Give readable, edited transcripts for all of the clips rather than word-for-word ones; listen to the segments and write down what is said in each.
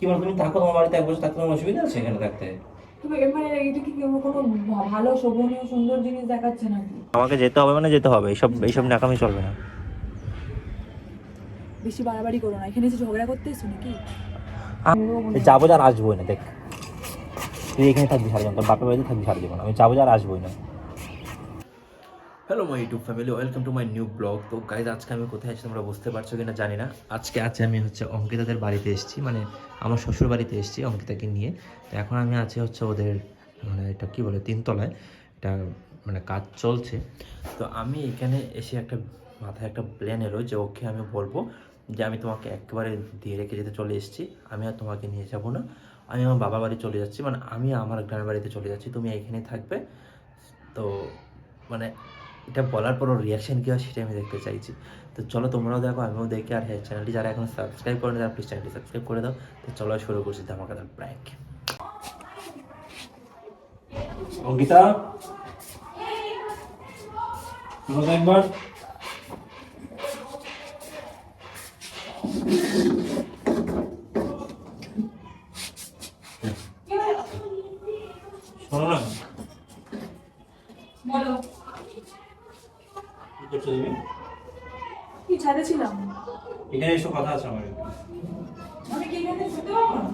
কি বলো, তুমি থাকো তোমার বাড়িতে, 1 বছর থাকতে তোমার অসুবিধা আছে এখানে থাকতে? তবে মানে এটা কি কোনো ভালো শোভনীয় সুন্দর জিনিস দেখাচ্ছে নাকি? আমাকে যেতে হবে মানে যেতে হবে, এইসব নাকামি চলবে না। বেশি বাড়াবাড়ি করো না, এখানে এসে ঝগড়া করতে এসো নাকি? যাবো আর আসবোই না, দেখ তুই এখানে থাকবি সারা জীবন, তোর বাপের বাড়িতে থাকবি সারা জীবন, আমি যাবো আর আসবোই না। Hello my YouTube family, welcome to my new blog. তো গাইজ, আজকে আমি কোথায় আছি তোমরা বুঝতে পারছো কিনা জানি না। আজকে আমি অঙ্কিতাদের বাড়িতে এসেছি, মানে আমার শ্বশুর বাড়িতে এসেছি অঙ্কিতাকে নিয়ে। তো এখন আমি আছি ওদের মানে এটা কী বলে 3 তলায়, এটা মানে কাজ চলছে। তো আমি এখানে এসে মাথায় একটা প্ল্যান এলো যে ওকে আমি বলবো যে আমি তোমাকে একেবারে দিয়ে রেখে যেতে চলে এসেছি, আমি আর তোমাকে নিয়ে যাবো না, আমি আমার বাবা বাড়ি চলে যাচ্ছি, মানে আমি আমার গ্রামের বাড়িতে চলে যাচ্ছি, তুমি এইখানেই থাকবে। তো মানে এটা বলার পরও রিয়াকশান কী হয় সেটাই আমি দেখতে চাইছি। তো চলো তোমরাও দেখো, আমিও দেখি। আর হ্যাঁ, চ্যানেলটি যারা এখন সাবস্ক্রাইব করেনি তারা প্লিজ চ্যানেলটি সাবস্ক্রাইব করে দাও। তো চলো শুরু করছি ধামাকাদার প্র্যাঙ্ক। অঙ্কিতা, একবার শোনো না, বলো। কি করছো তুমি? কি ছাদে ছিলাম? এখানে এসব কথা আছে আমার। আমি কি এখানে শুতে পারবো না?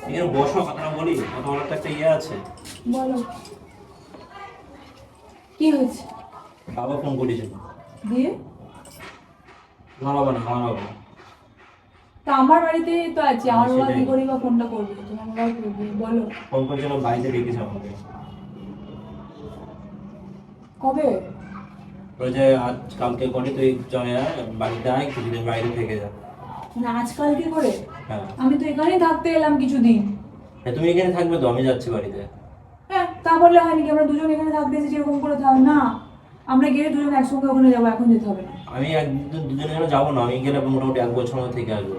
এখানে বসো, কথাটা বলি, কথা বলার তো একটা ইয়ে আছে। বলো, কি হয়েছে? বাবা ফোন করেছিল। দিয়ে আমার বাবা না, আমার বাবা। তা আমার বাড়িতে তো আছি, আমার বাবা সেটাই। কি করি বা ফোনটা করবে? তোমার বাবা করবে, বলো। ফোন করেছিল, বাড়িতে ডেকেছে আমাকে। কবে? বলে যে আজ কালকে করে তুই চলে আয় বাড়িতে, আয় কিছুদিন বাইরে থেকে যা। মানে আজকালকে করে? হ্যাঁ। আমি তো এখানেই থাকতে এলাম কিছুদিন। হ্যাঁ, তুমি এখানে থাকবে তো, আমি যাচ্ছি বাড়িতে। হ্যাঁ, তা বললে হয় নাকি? আমরা দুজন এখানে থাকতে এসেছি, এরকম করে থাক না। আমরা গিয়ে দুজন একসঙ্গে ওখানে যাবো, এখন যেতে হবে না। আমি দুজনে যেন যাবো না, আমি গেলে মোটামুটি 1 বছর মতো থেকে আসবো।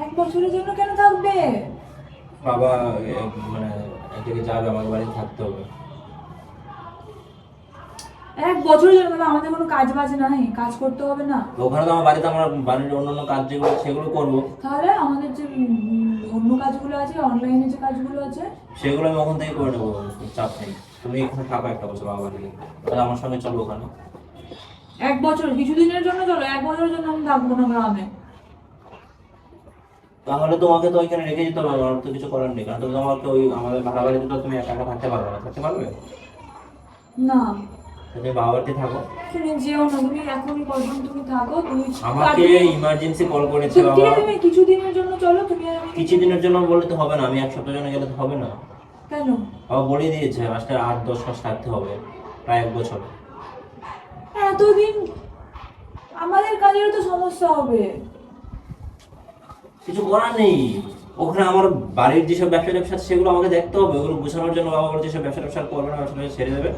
1 বছরের জন্য কেন থাকবে? বাবা মানে এদিকে যাবে, আমাকে বাড়িতে থাকতে হবে। 1 বছরের জন্য? তাহলে আমাদের কোনো কাজ বাজ নাই, কাজ করতে হবে না? ওখানে তো আমার বাড়িতে আমার বাড়ির অন্যান্য কাজ যেগুলো আছে সেগুলো করবো। তাহলে আমাদের যে অন্য কাজগুলো আছে, অনলাইনে যে কাজগুলো আছে, সেগুলো আমি ওখান থেকে করে নেবো, চাপ নেই। তুমি এখানে থাকো 1 বছর বাবা বাড়িতে, তাহলে আমার সঙ্গে চলো ওখানে। 1 বছর কিছুদিনের জন্য চলো, 1 বছরের জন্য আমি থাকবো না গ্রামে। তাহলে তোমাকে তো ওইখানে রেখে যেতে হবে, আমার তো কিছু করার নেই, কারণ তুমি আমাকে ওই আমাদের ভাড়া বাড়িতে তো তুমি একা একা থাকতে পারবে না, থাকতে পারবে? না, তুমি বাবা বাড়িতে থাকো। তুমি যেও না, তুমি এখনই কদিন তুমি থাকো, তুমি আমাকে ইমার্জেন্সি কল করেছে তুমি ঠিক বাবা। আছে, তুমি কিছুদিনের জন্য চলো, তুমি আর আমি। কিছুদিনের জন্য বললে তো হবে না, আমি 1 সপ্তাহ জন্য গেলে তো হবে না। কেন? বাবা বলে দিয়েছে লাস্টে 8-10 মাস থাকতে হবে, প্রায় 1 বছর। এতদিন আমাদের কাজেরও তো সমস্যা হবে। কিছু করার নেই, ওখানে আমার বাড়ির যেসব ব্যবসা ট্যাবসা আছে সেগুলো আমাকে দেখতে হবে, ওগুলো গোছানোর জন্য বাবা বলেছে যেসব ব্যবসা ট্যাবসা করবে না, ব্যবসা ট্যাবসা ছেড়ে দেবে।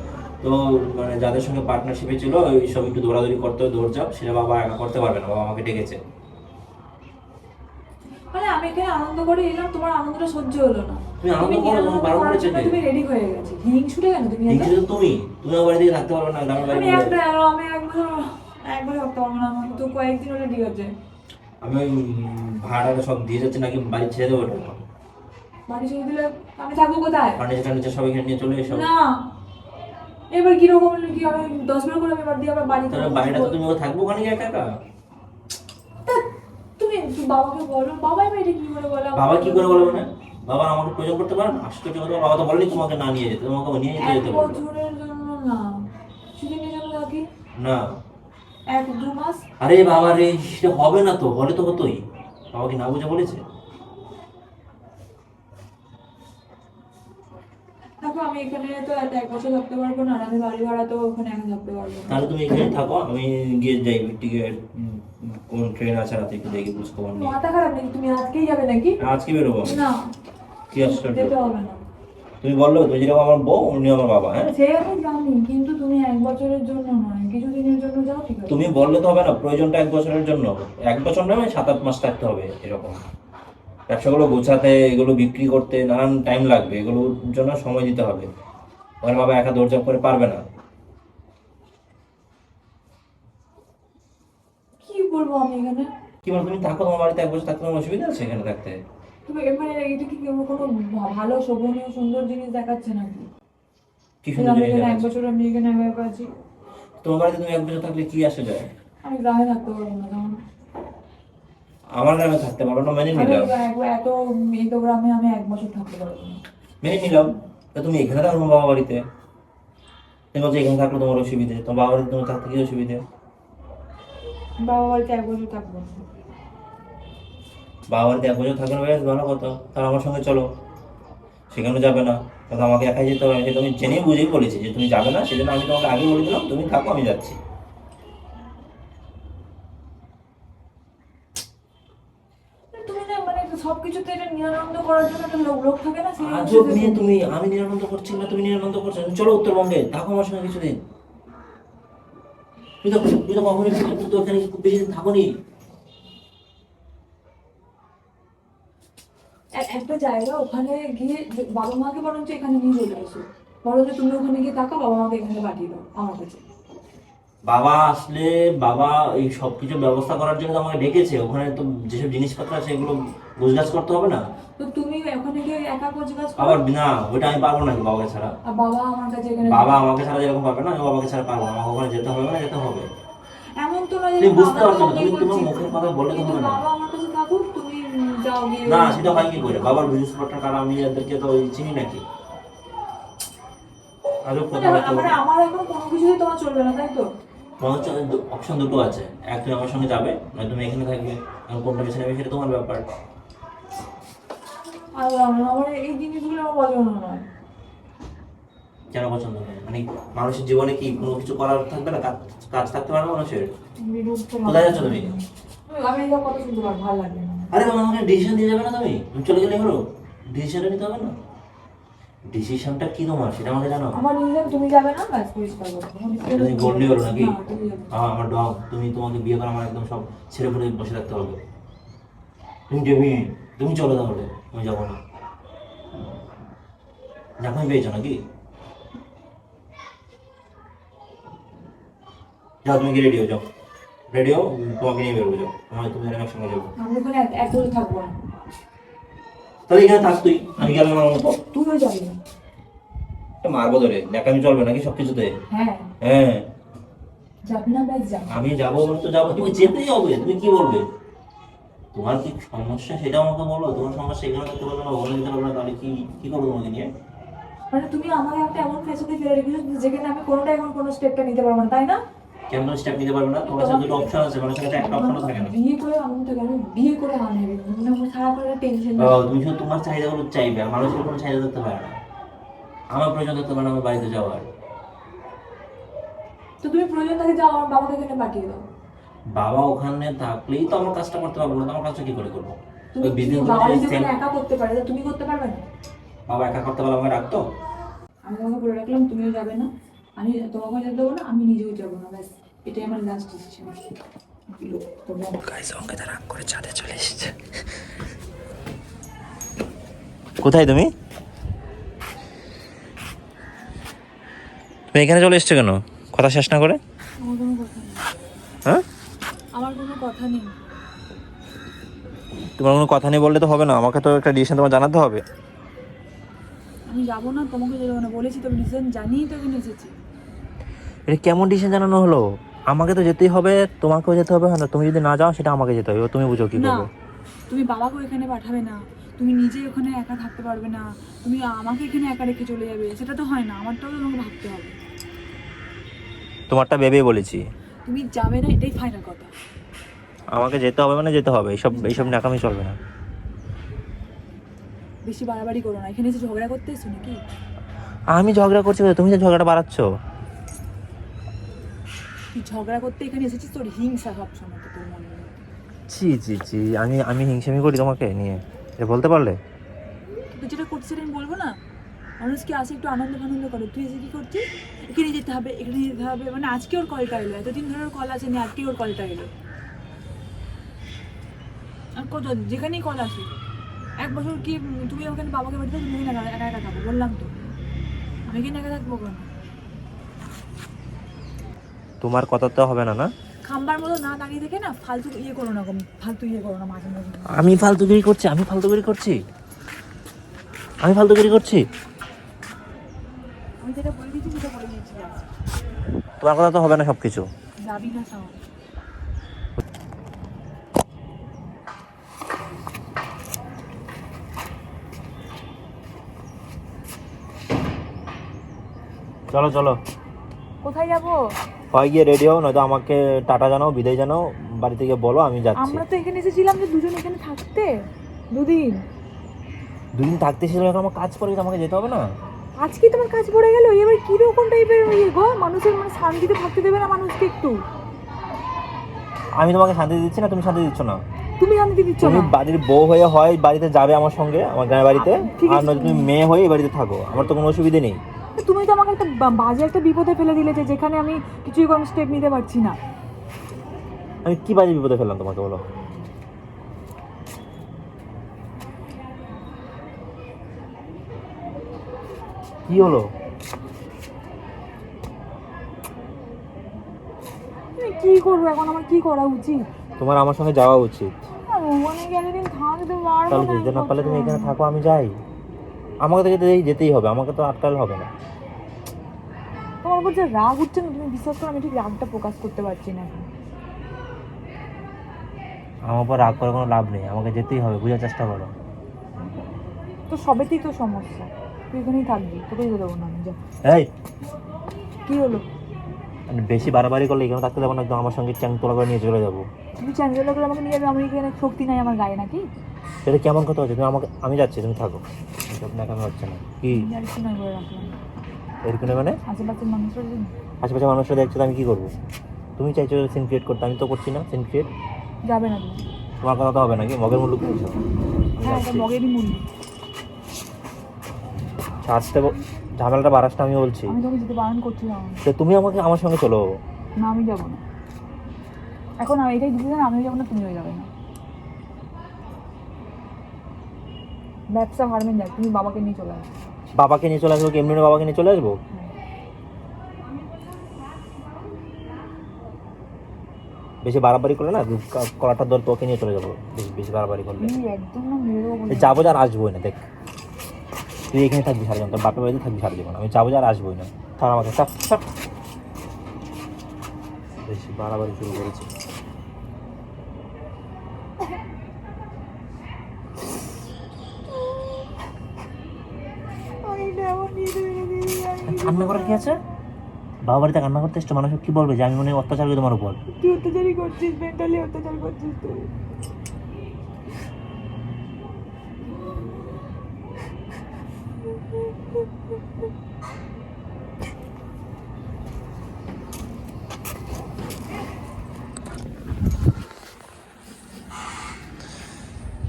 তো মানে যাদের সঙ্গে পার্টনারশিপে ছিল ওই সব একটু দৌড়াদৌড়ি করতে হবে, দৌড়ঝাঁপ, সেটা বাবা একা করতে পারবে না, বাবা আমাকে ডেকেছে। মানে আমি এখানে আনন্দ করে এলাম, তোমার আনন্দটা সহ্য হলো না। তুমি আনন্দ করো, তোমার বারণ করার করেছে জন্য কে? তুমি রেডি হয়ে গেছে, হিংসুটে কেন তুমি এত? হিংসে তো তুমি আমার বাড়ি থেকে থাকতে পারবে না, গ্রামের বাড়ি আমি বলে। একটা আমি একবার একবার থাকতে পারবো না, আমার তো কয়েকদিন হলে ঠিক আছে। আমি ওই ভাড়াটা সব দিয়ে যাচ্ছি, নাকি বাড়ি ছেড়ে দেবো ওটা? বাড়ি ছেড়ে দিলে আমি থাকবো কোথায়? ফার্নিচার টার্নিচার সব এখানে নিয়ে চলে এসো। না, এবার কিরকম কি হবে? 10 বার করে আমি এবার দিয়ে আবার বাড়িতে তাহলে বাড়িটা তো তুমি থাকবো ওখানে গিয়ে একা একা। তুমি বাবাকে বলো, বাবাই বা এটা কি করে বলো? বাবা কি করে বলো মানে? বাবা আমাকে প্রয়োজন করতে পারে না? আশ্চর্য কথা, বাবা তো বলেনি তোমাকে না নিয়ে যেতে, তোমাকে নিয়ে যেতে এক যেতে বললো। বছরের জন্য না, কিছুদিনের জন্য থাকি। না। 1-2 মাস। আরে বাবা রে, সেটা হবে না তো, বলে তো হতোই। বাবা কি না বুঝে বলেছে? দেখো, আমি এখানে তো 1 বছর থাকতে পারবো না, আর আমি বাড়ি ভাড়া তো ওখানে একা থাকতে পারবো না। তাহলে তুমি এখানে থাকো, আমি গিয়ে যাই টিকিট কোন ট্রেন আছে রাতে একটু দেখি, বুঝ খবর নিয়ে। মাথা খারাপ নাকি? তুমি আজকেই যাবে নাকি? আজকে বেরোবো আমি। না, কি আশ্চর্য! যেতে হবে না। তুমি বললো তুমি যেরকম আমার বউ উনি আমার বাবা, হ্যাঁ? সে আমি জানি, কিন্তু তুমি 1 বছরের জন্য নয়, কিছুদিনের জন্য যাও, ঠিক আছে? তুমি বললে তো হবে না, প্রয়োজনটা 1 বছরের জন্য। 1 বছর নয়, 7-8 মাস থাকতে হবে এরকম। ব্যবসাগুলো গোছাতে, এগুলো বিক্রি করতে নানান টাইম লাগবে, এগুলোর জন্য সময় দিতে হবে। আমার বাবা একা দৌড়ঝাঁপ করে পারবে না। কি বলবো আমি এখানে? কি বল, তুমি থাকো তোমার বাড়িতে, 1 বছর থাকতে তোমার অসুবিধা আছে এখানে থাকতে? তুমি মানে এটা কি কোনো ভালো শোভনীয় সুন্দর জিনিস দেখাচ্ছে নাকি? কি সুন্দর আমি জিনিস এখানে 1 দেখাচ্ছে। বছর আমি এখানে একা একা আছি। তোমার বাড়িতে তুমি 1 বছর থাকলে কি আসে যায়? আমি গ্রামে থাকতে পারবো না তখন। আমার গ্রামে থাকতে পারো না, মেনে আমি নিলাম। এত এত গ্রামে আমি 1 বছর থাকতে পারবো না। মেনে নিলাম। তা তুমি এখানে থাকো তোমার বাবা বাড়িতে। তুমি বলছো এখানে থাকলে তোমার অসুবিধে, তোমার বাবা বাড়িতে তোমার থাকতে কি অসুবিধে? বাবা বাড়িতে 1 বছর থাকবো না। বাবা বাড়িতে 1 বছর থাকবে না, বেশ ভালো কথা। তাহলে আমার সঙ্গে চলো, সেখানে যাবে না, তাহলে আমাকে একাই যেতে হবে। সেটা আমি জেনেই বুঝেই বলেছি যে তুমি যাবে না, সেজন্য আমি তোমাকে আগে বলে দিলাম তুমি থাকো, আমি যাচ্ছি। তুমি না মানে সবকিছুতে এটা নিরানন্দ করার জন্য একটা লোক থাকে না, সেই আজব মেয়ে তুমি। আমি নিরানন্দ করছি না, তুমি নিরানন্দ করছো। তুমি চলো উত্তরবঙ্গে, থাকো আমার সঙ্গে কিছুদিন। তুমি তো কখনোই তুমি তো এখানে খুব বেশি দিন থাকোনি। একটা জায়গা ওখানে গিয়ে বাবা মাকে বরঞ্চ এখানে নিয়ে চলে আসো, বরঞ্চ তুমি ওখানে গিয়ে থাকো, বাবা মাকে এখানে পাঠিয়ে দাও আমার কাছে। বাবা আসলে, বাবা এই সব কিছু ব্যবস্থা করার জন্য তো আমাকে ডেকেছে। ওখানে তো যেসব জিনিসপত্র আছে এগুলো গোছগাছ করতে হবে না? তো তুমি ওখানে গিয়ে একা গোছগাছ করো। আবার না, ওইটা আমি পারবো না বাবাকে ছাড়া। আর বাবা আমার কাছে এখানে বাবা আমাকে ছাড়া যেরকম পারবে না, আমি বাবাকে ছাড়া পারবো না। আমাকে ওখানে যেতে হবে, না যেতে হবে। এমন তো নয় যে তুমি বুঝতে বাবা পারছো না, তোমাকে তুমি তোমার করছি, মুখের কথা বললে তো কিন্তু হবে না। বাবা আমার কাছে থাকুক, তুমি যাও গিয়ে। না, সেটা হয় কি করে? বাবার বিজনেস পার্টনার কারা, আমি এদেরকে তো চিনি নাকি? আজব কথা মানে হয়তো। মানে আমার এখন কোনো কিছুই তোমার চলবে না, তাই তো? তোমার হচ্ছে অপশন দুটো আছে, এক তুমি আমার সঙ্গে যাবে, নয় তুমি এখানে থাকবে। আমি কোনটা বেছে নেবে সেটা তোমার ব্যাপার। আর আমার এই জিনিসগুলো আমার পছন্দ নয়। কেন পছন্দ নয়? মানে মানুষের জীবনে কি কোনো কিছু করার থাকবে না? কাজ কাজ থাকতে পারে না মানুষের? বিরক্ত কোথায় যাচ্ছ তুমি? আমি এইসব কথা শুনতে পারবো, ভালো লাগে না। আরে বাবা, আমাকে ডিসিশন দিয়ে যাবে না তুমি? তুমি চলে গেলে হলো, ডিসিশনটা নিতে হবে না? ডিসিশনটা কি তোমার সেটা আমাকে জানো। আমার নিজের তুমি যাবে না, ব্যাস পরিষ্কার করো। এটা তুমি বললেই হলো নাকি? না, তুমি যাবে না। আমার ডগ, তুমি তোমাকে বিয়ে করে আমার একদম সব ছেড়ে পড়ে বসে থাকতে হবে। তুমি যাবি, তুমি চলো তাহলে, আমি যাবো না। এখনই পেয়েছো নাকি? যাও তুমি কি রেডি হয়ে যাও, রেডি হও, তোমাকে নিয়ে বেরোবো। যাও, আমার তুমি আর একসঙ্গে যাবো। আমি ওখানে এক বছর থাকবো না। তাহলে এখানে থাক তুই, আমি গেলাম আমার মতো। তুইও যাবি না। মারবো ধরে, ন্যাকামি চলবে নাকি সব কিছুতে? হ্যাঁ, হ্যাঁ, যাবি না, ব্যাস যাবি। আমি যাবো মানে তো যাবো, তুমি যেতেই হবে। তুমি কি বলবে? তোমার কি সমস্যা সেটা আমাকে বলো। তোমার সমস্যা এখানে করতে পারবে না, ওখানে যেতে পারবে না, তাহলে কি কি করবো তোমাকে নিয়ে? মানে তুমি আমাকে একটা এমন ফেসিতে ফেলে রেখেছো যেখানে আমি কোনোটা এখন কোনো স্টেপটা নিতে পারবো না, তাই না? কেমন স্টেপ নিতে পারবে না? তোমার কাছে দুটো অপশন আছে, মানুষের কাছে একটা অপশনও থাকে না। বিয়ে করে আমি তো গেলাম, বিয়ে করে আনবে মানে আমার সারা করে টেনশন। তুমি শুধু তোমার চাহিদাগুলো চাইবে, আর মানুষের কোনো চাহিদা থাকতে পারে না। আমার প্রয়োজন থাকতে পারে না আমার বাড়িতে যাওয়ার। তো তুমি প্রয়োজন থাকে যাও, আমার বাবাকে এখানে পাঠিয়ে দাও। বাবা ওখানে থাকলেই তো আমার কাজটা করতে পারবো না, তো আমার কাজটা কি করে করবো? তুমি ওই বিজনেস বাবা যদি ওখানে একা করতে পারে, তো তুমি করতে পারবে না? বাবা একা করতে পারলে আমাকে রাখতো? আমি তোমাকে বলে রাখলাম, তুমিও যাবে না, আমি তোমাকেও যেতে দেবো না, আমি নিজেও যাবো না, ব্যাস এটাই আমার লাস্ট ডিসিশন। গাইস, অঙ্কিতা রাগ করে ছাদে চলে এসেছে। কোথায় তুমি? তুমি এখানে চলে এসছো কেন, কথা শেষ না করে? আমার কোনো কথা নেই। হ্যাঁ, আমার কোনো কথা নেই। তোমার কোনো কথা নেই বললে তো হবে না, আমাকে তো একটা ডিসিশন তোমার জানাতে হবে। আমি যাবো না, তোমাকে যাবো না বলেছি তো, ডিসিশন জানিয়েই তো এখানে এসেছি। এটা কেমন ডিসিশন জানানো হলো? আমাকে তো যেতেই হবে, তোমাকেও যেতে হবে। না, তুমি যদি না যাও সেটা আমাকে যেতে হবে, তুমি বুঝো কি না, করবে। তুমি বাবাকেও এখানে পাঠাবে না, তুমি নিজে ওখানে একা থাকতে পারবে না, তুমি আমাকে এখানে একা রেখে চলে যাবে, সেটা তো হয় না, আমারটাও তো তোমাকে ভাবতে হবে। তোমারটা ভেবেই বলেছি। তুমি যাবে না, এটাই ফাইনাল কথা। আমাকে যেতে হবে মানে যেতে হবে, এইসব নাকামি চলবে না। বেশি বাড়াবাড়ি করো না, এখানে এসে ঝগড়া করতে এসো নাকি? আমি ঝগড়া করছি বলে তুমি যে ঝগড়াটা বাড়াচ্ছ। তুই ঝগড়া করতে এখানে এসেছিস, তোর হিংসা সবসময় তো তোর মনে। জি জি জি, আমি হিংসামি করি তোমাকে নিয়ে, এটা বলতে পারলে? তুই যেটা করছিস সেটা আমি বলবো না? মানুষ কি আসে একটু আনন্দ ফানন্দ করে, তুই এসে কি করছিস? এখানে যেতে হবে, এখানে যেতে হবে, মানে আজকে ওর কলটা এলো, এতদিন ধরে ওর কল আসেনি, আজকে ওর কলটা এলো। আর কত যেখানেই কল আসে, 1 বছর কি তুমি ওখানে বাবাকে বাড়িতে তুমি একা একা একা থাকো, বললাম তো আমি এখানে একা থাকবো কেন? তোমার কথা তো হবে না, না? খাম্বার মতো না দাঁড়িয়ে থেকে না ফালতু ইয়ে করো না, ফালতু ইয়ে করো না মাঝে মাঝে। আমি ফালতুগিরি করছি? আমি ফালতুগিরি করছি? আমি ফালতুগিরি করছি? আমি যেটা বলে দিচ্ছি সেটা বলে দিচ্ছি। তোমার কথা তো হবে না সব কিছু। যাবি না সাও। চলো চলো। কোথায় যাবো? হয় গিয়ে রেডি হও, নয়তো আমাকে টাটা জানাও, বিদায় জানাও, বাড়ি থেকে বলো আমি যাচ্ছি। আমরা তো এখানে এসেছিলাম যে দুজন এখানে থাকতে, দুদিন। দুদিন থাকতে এসেছিলাম, এখন আমার কাজ পড়ে গেছে, আমাকে যেতে হবে না? আজকে তোমার কাজ পড়ে গেল? এবার কিরকম টাইপের ইয়ে গো, মানুষের মানে শান্তিতে থাকতে দেবে না মানুষকে একটু? আমি তোমাকে শান্তি দিচ্ছি না, তুমি শান্তি দিচ্ছ না। তুমি শান্তি দিচ্ছ তুমি না। বাড়ির বউ হয়ে হয় বাড়িতে যাবে আমার সঙ্গে, আমার গ্রামের বাড়িতে, ঠিক আছে। আর নয়তো তুমি মেয়ে হয়ে এই বাড়িতে থাকো, আমার তো কোনো অসুবিধে নেই। তুমি তো আমাকে একটা বাজে একটা বিপদে ফেলে দিলে, যে যেখানে আমি কিছুই কোনো স্টেপ নিতে পারছি না। আমি কি বাজে বিপদে ফেললাম তোমাকে, বলো? কি হলো? আমি কি করবো এখন? আমার কি করা উচিত? তোমার আমার সঙ্গে যাওয়া উচিত। ওখানে গেলে দিন থাকতে পারবো তাহলে না। যেতে না পারলে তুমি এখানে থাকো, আমি যাই। আমাকে তো যেতেই হবে, আমাকে তো আটকালে হবে না। তোমার উপর যে রাগ উঠছে না, তুমি বিশ্বাস করো আমি ঠিক রাগটা প্রকাশ করতে পারছি না এখন। আমার উপর রাগ করে কোনো লাভ নেই, আমাকে যেতেই হবে, বোঝার চেষ্টা করো। তো সবেতেই তো সমস্যা, তুই এখানেই থাকবি, তোকে যেতে দেবো না আমি। যা। এই কি হলো? মানে বেশি বাড়াবাড়ি করলে এখানে থাকতে যাবো না, একদম আমার সঙ্গে চ্যাং তোলা করে নিয়ে চলে যাবো। তুমি চ্যানেল করে আমাকে নিয়ে যাবে? আমি এখানে শক্তি নাই আমার গায়ে নাকি? সেটা কেমন কথা হচ্ছে? তুমি আমাকে, আমি যাচ্ছি, তুমি থাকো, আপনাকে আমি হচ্ছে না কি আর কি নয় করে রাখলাম। এরকম মানে? আশেপাশের মানুষরা যদি আশেপাশে মানুষরা দেখছে তো আমি কি করবো? তুমি চাইছো সিন ক্রিয়েট করতে, আমি তো করছি না সিন ক্রিয়েট। যাবে না তুমি। তোমার কথা তো হবে নাকি? মগের মূল্য কি? হ্যাঁ, এটা মগেরই মূল্য। ছাড়তে ঝামেলাটা বাড়াসটা আমি বলছি। আমি তোকে যেতে বারণ করছিলাম। তো তুমি আমাকে আমার সঙ্গে চলো। না, আমি যাবো না এখন। আমি এটাই ডিসিশন, আমিও যাবো না, তুমিও যাবে না। ব্যবসা হারবেন যাক, তুমি বাবাকে নিয়ে চলে আসো। বাবাকে নিয়ে চলে আসবো? কি এমনি বাবাকে নিয়ে চলে আসবো? বেশি বাড়াবাড়ি করলে না কলাটার দর তোকে নিয়ে চলে যাবো, বেশি বেশি বাড়াবাড়ি করলে। একদম না, মেরেও বলে যাবো যে আর আসবোই না, দেখ তুই এখানে থাকবি সারা জীবন, তোর বাপের বাড়িতে থাকবি সারা জীবন, আমি যাবো যে আর আসবোই না। তার আমাকে চাপ চাপ বেশি বাড়াবাড়ি শুরু করেছি। কান্না করার কি আছে? বাবা বাড়িতে কান্না করতে এসছো, মানুষ কি বলবে? যে আমি মনে হয় অত্যাচার করি তোমার উপর। তুই অত্যাচারই করছিস, মেন্টালি অত্যাচার করছিস তুই।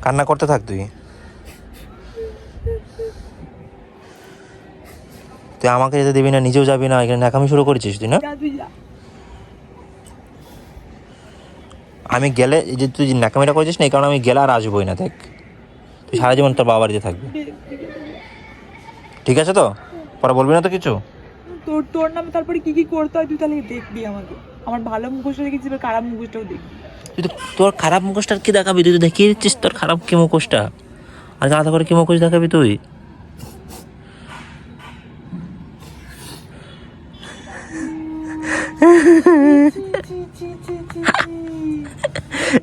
কান্না করতে থাক তুই। তুই আমাকে যেতে দিবি না, নিজেও যাবি না, এখানে ন্যাকামি শুরু করেছিস তুই না? আমি গেলে এই যে তুই যে ন্যাকামিটা করেছিস না, এই কারণে আমি গেলে আর আসবোই না। দেখ তুই সারা জীবন তোর বাবা বাড়িতে থাকবি, ঠিক আছে তো? পরে বলবি না তো কিছু? তোর নামে তারপরে কি কি করতে হয় তুই তাহলে দেখবি আমাকে। আমার ভালো মুখোশটা দেখেছিস, এবার খারাপ মুখোশটাও দেখবি। তুই তো তোর খারাপ মুখোশটার কি দেখাবি? তুই তো দেখিয়ে দিচ্ছিস তোর খারাপ কি মুখোশটা, আর আলাদা করে কি মুখোশ দেখাবি তুই?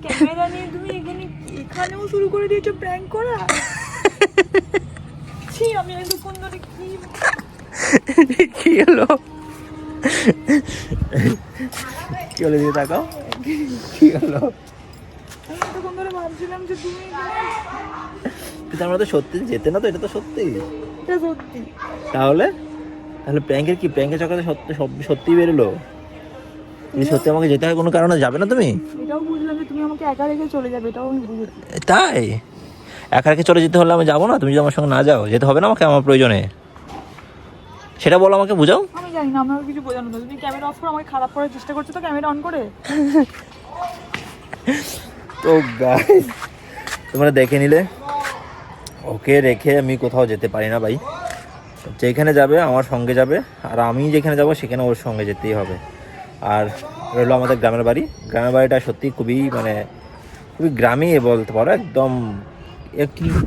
ক্যামেরা নিয়ে তুমি এখানেও শুরু করে দিয়েছো প্র্যাঙ্ক করা। ছি, আমি এতক্ষণ ধরে কি হলো? কি হলো দিয়ে তাকাও, কি হলো? আমি এতক্ষণ ধরে ভাবছিলাম যে তুমি কিন্তু আমরা তো সত্যি যেতে না তো, এটা তো সত্যি। এটা সত্যি। তাহলে তাহলে প্র্যাঙ্কের কি? প্র্যাঙ্কের চক্করে সত্যি সব সত্যি বেরোলো। তুমি সত্যি আমাকে যেতে হয় কোনো কারণে, যাবে না তুমি? এটাও বুঝলাম যে তুমি আমাকে একা রেখে চলে যাবে, এটাও আমি বুঝেছি। তাই একা রেখে চলে যেতে হলে আমি যাবো না? তুমি যদি আমার সঙ্গে না যাও, যেতে হবে না আমাকে আমার প্রয়োজনে? সেটা বলো, আমাকে বুঝাও। আমি জানি না, আমার কিছু বোঝানো না। তুমি ক্যামেরা অফ করে আমাকে খারাপ করার চেষ্টা করছো তো ক্যামেরা অন করে। তো গাইস তোমরা দেখে নিলে, ওকে রেখে আমি কোথাও যেতে পারি না ভাই। যেখানে যাবে আমার সঙ্গে যাবে, আর আমি যেখানে যাব সেখানে ওর সঙ্গে যেতেই হবে। আর রইলো আমাদের গ্রামের বাড়ি। গ্রামের বাড়িটা সত্যি খুবই মানে খুবই গ্রামই বলতে পারো, একদম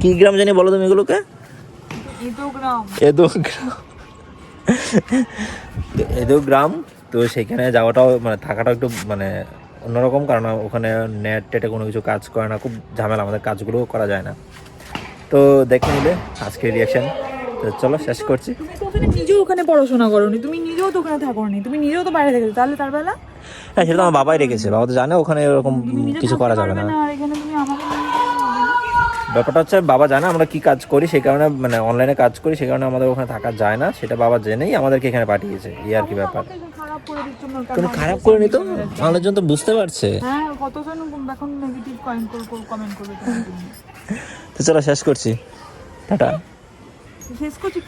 কি গ্রাম জানি বলো তুমি এগুলোকে? এদো গ্রাম। এদো গ্রাম। তো সেখানে যাওয়াটাও মানে থাকাটাও একটু মানে অন্যরকম, কারণ ওখানে নেট টেটে কোনো কিছু কাজ করে না, খুব ঝামেলা, আমাদের কাজগুলোও করা যায় না। তো দেখে নিলে আজকের রিয়াকশন। তো চলো শেষ করছি। তুমি তো ওখানে নিজেও ওখানে পড়াশোনা করোনি, তুমি নিজেও তো ওখানে থাকোনি, তুমি নিজেও তো বাইরে থেকেছো, তাহলে তার বেলা হ্যাঁ সেটা তো আমার বাবাই রেখেছে, বাবা তো জানে ওখানে এরকম তুমি নিজে কিছু থাকতে করা যাবে পারবে না। না, আর এখানে তুমি আমাকে নিয়ে গেলে হবে না? ব্যাপারটা হচ্ছে বাবা জানে আমরা কি কাজ করি, সেই কারণে মানে অনলাইনে কাজ করি, সেই কারণে আমাদের ওখানে থাকা যায় না, সেটা বাবা জেনেই আমাদেরকে এখানে পাঠিয়েছে, এই আর কি ব্যাপার। আমাকে খারাপ করে দিচ্ছ না, কোনো খারাপ করে নি তো, মানুষজন তো বুঝতে পারছে। হ্যাঁ কতজন এখন নেগেটিভ কমেন্ট করবে তোমার জন্য। তো চলো শেষ করছি, টাটা। শেষ করছি।